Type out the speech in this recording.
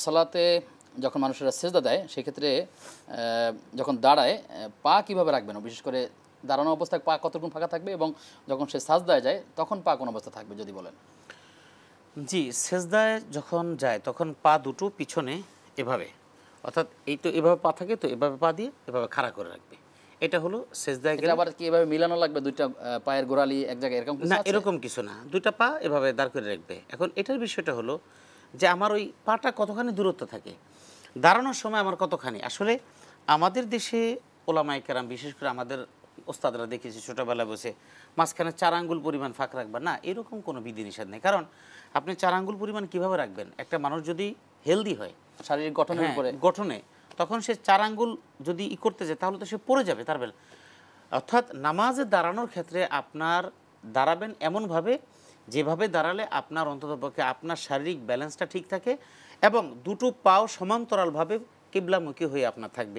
সালাতে যখন মানুষেরা সেজদা দেয় সেক্ষেত্রে যখন দাঁড়ায় পা কিভাবে রাখবেন, বিশেষ করে দাঁড়ানো অবস্থায় পা কতটুকু ফাঁকা থাকবে এবং যখন সে সাজদায় যায় তখন পা কোন অবস্থা থাকবে যদি বলেন। জি, সেজদায় যখন যায় তখন পা দুটো পিছনে এভাবে, অর্থাৎ এই তো এভাবে পা থাকে, তো এভাবে পা দিয়ে এভাবে খাড়া করে রাখবে। এটা হলো সেজদায় গেলে। আবার কি এভাবে মিলানো লাগবে দুইটা পায়ের গোড়ালি এক জায়গায় এরকম কিছু না, আছে? এরকম কিছু না, দুইটা পা এভাবে দাঁড় করে রাখবে। এখন এটার বিষয়টা হলো যে আমার ওই পাটা কতখানি দূরত্ব থাকে, দাঁড়ানোর সময় আমার কতখানি। আসলে আমাদের দেশে ওলামায়ে কেরাম, বিশেষ করে আমাদের ওস্তাদরা দেখেছি ছোটোবেলায় বসে মাঝখানে 4 আঙ্গুল পরিমাণ ফাঁক রাখবা না, এরকম কোনো বিধিনিষেধ নেই। কারণ আপনি 4 আঙ্গুল পরিমাণ কীভাবে রাখবেন? একটা মানুষ যদি হেলদি হয় শারীরিক গঠনের উপরে গঠনে, তখন সে 4 আঙ্গুল যদি করতে যায় তাহলে তো সে পড়ে যাবে তার বেলা। অর্থাৎ নামাজে দাঁড়ানোর ক্ষেত্রে আপনার দাঁড়াবেন এমনভাবে যেভাবে দাঁড়ালে আপনার অন্ততপক্ষে আপনার শারীরিক ব্যালেন্সটা ঠিক থাকে এবং দুটো পাও সমান্তরালভাবে কিবলামুখী হয়ে আপনার থাকবে,